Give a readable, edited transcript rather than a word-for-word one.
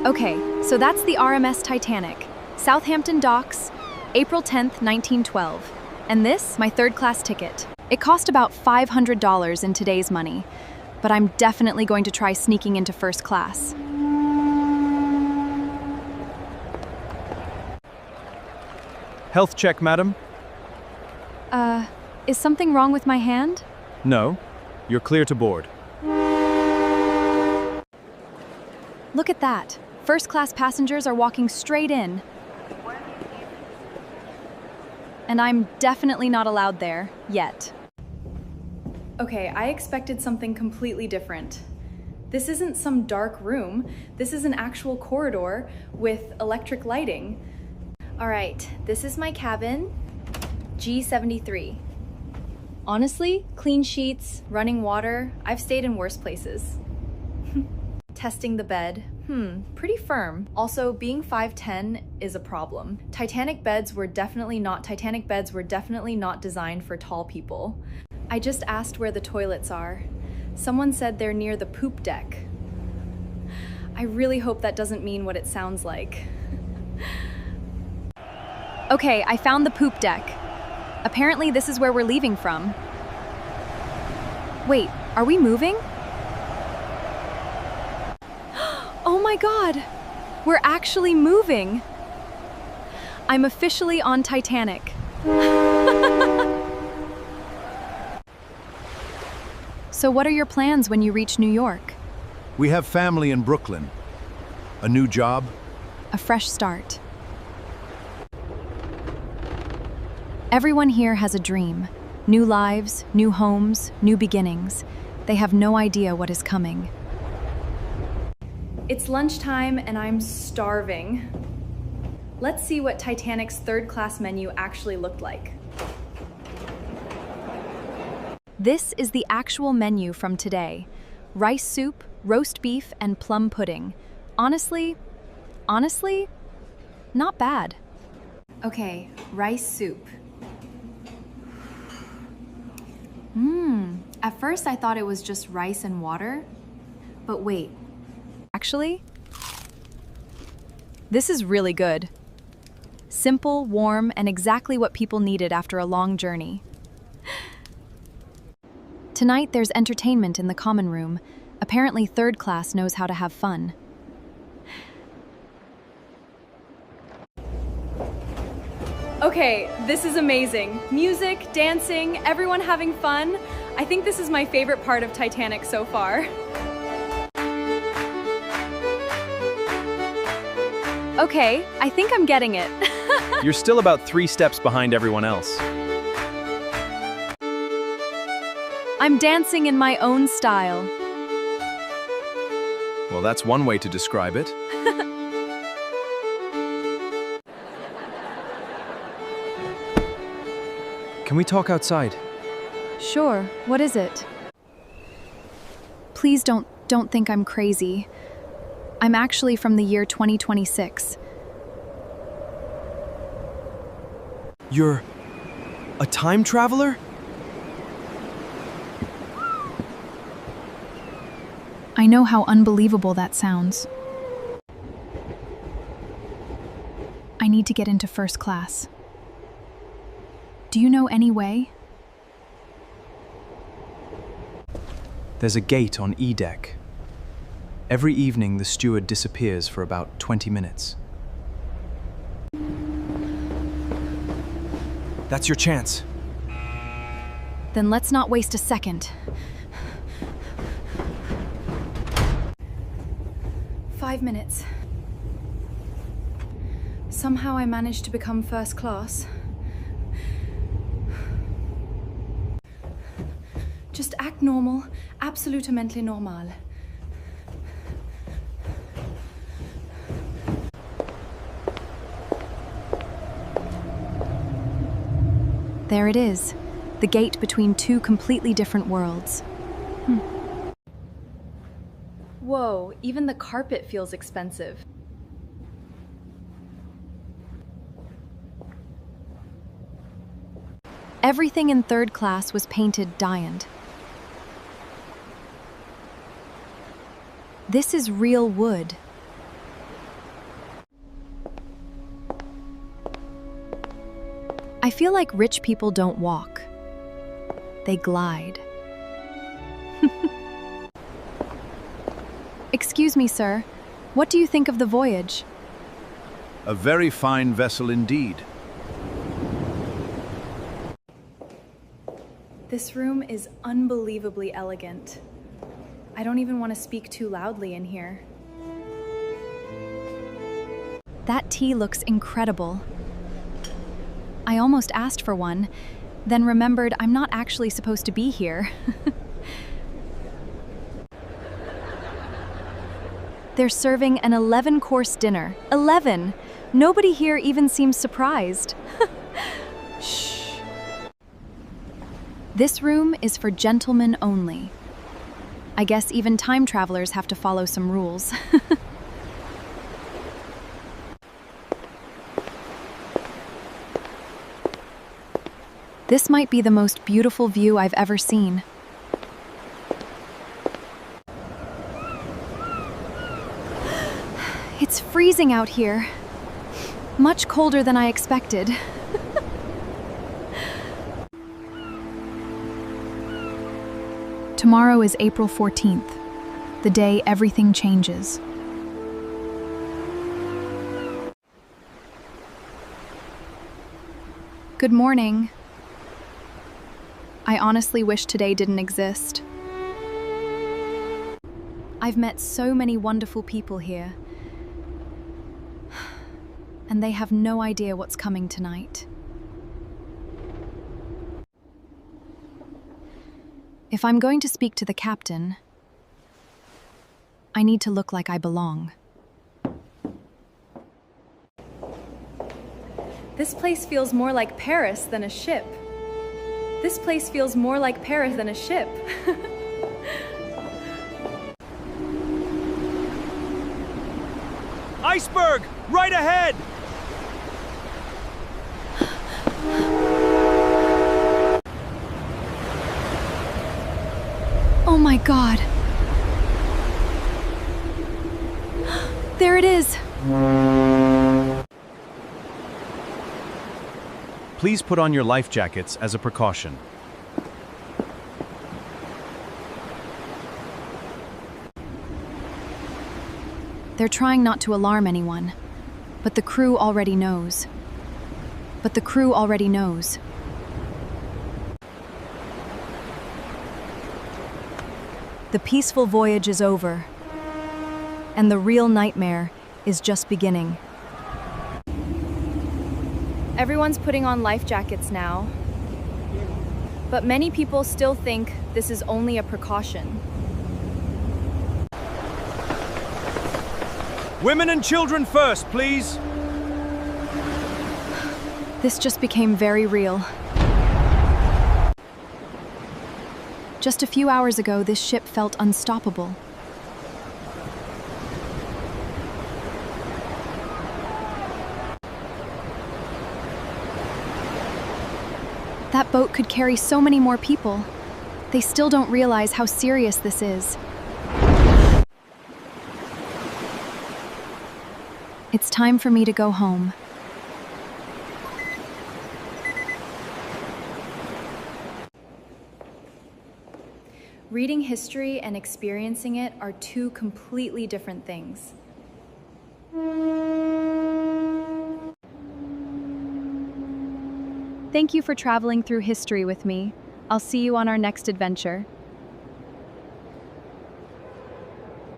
Okay, so that's the RMS Titanic, Southampton Docks, April 10th, 1912. And this, my third-class ticket. It cost about $500 in today's money, but I'm definitely going to try sneaking into first class. Health check, madam? Is something wrong with my hand? No. You're clear to board. Look at that. First-class passengers are walking straight in. And I'm definitely not allowed there, yet. Okay, I expected something completely different. This isn't some dark room. This is an actual corridor with electric lighting. All right, this is my cabin, G73. Honestly, clean sheets, running water, I've stayed in worse places. Testing the bed, pretty firm. Also, being 5'10" is a problem. Titanic beds were definitely not designed for tall people. I just asked where the toilets are. Someone said they're near the poop deck. I really hope that doesn't mean what it sounds like. Okay, I found the poop deck. Apparently this is where we're leaving from. Wait, are we moving? Oh my God, we're actually moving. I'm officially on Titanic. So what are your plans when you reach New York? We have family in Brooklyn. A new job. A fresh start. Everyone here has a dream. New lives, new homes, new beginnings. They have no idea what is coming. It's lunchtime and I'm starving. Let's see what Titanic's third-class menu actually looked like. This is the actual menu from today. Rice soup, roast beef, and plum pudding. Honestly, not bad. Okay, rice soup. At first I thought it was just rice and water, but wait. Actually, this is really good. Simple, warm, and exactly what people needed after a long journey. Tonight there's entertainment in the common room. Apparently third class knows how to have fun. Okay, this is amazing. Music, dancing, everyone having fun. I think this is my favorite part of Titanic so far. Okay, I think I'm getting it. You're still about 3 steps behind everyone else. I'm dancing in my own style. Well, that's one way to describe it. Can we talk outside? Sure, what is it? Please don't think I'm crazy. I'm actually from the year 2026. You're a time traveler? I know how unbelievable that sounds. I need to get into first class. Do you know any way? There's a gate on E deck. Every evening, the steward disappears for about 20 minutes. That's your chance. Then let's not waste a second. 5 minutes. Somehow I managed to become first class. Just act normal, absolutamente normal. There it is, the gate between two completely different worlds. Whoa, even the carpet feels expensive. Everything in third class was painted diamond. This is real wood. I feel like rich people don't walk. They glide. Excuse me, sir. What do you think of the voyage? A very fine vessel indeed. This room is unbelievably elegant. I don't even want to speak too loudly in here. That tea looks incredible. I almost asked for one, then remembered I'm not actually supposed to be here. They're serving an 11-course dinner. 11! Nobody here even seems surprised. Shh. This room is for gentlemen only. I guess even time travelers have to follow some rules. This might be the most beautiful view I've ever seen. It's freezing out here. Much colder than I expected. Tomorrow is April 14th, the day everything changes. Good morning. I honestly wish today didn't exist. I've met so many wonderful people here, and they have no idea what's coming tonight. If I'm going to speak to the captain, I need to look like I belong. This place feels more like Paris than a ship. This place feels more like Paris than a ship. Iceberg! Right ahead! Oh my God. There it is. Please put on your life jackets as a precaution. They're trying not to alarm anyone, but the crew already knows. The peaceful voyage is over, and the real nightmare is just beginning. Everyone's putting on life jackets now, but many people still think this is only a precaution. Women and children first, please. This just became very real. Just a few hours ago, this ship felt unstoppable. That boat could carry so many more people. They still don't realize how serious this is. It's time for me to go home. Reading history and experiencing it are two completely different things. Thank you for traveling through history with me. I'll see you on our next adventure.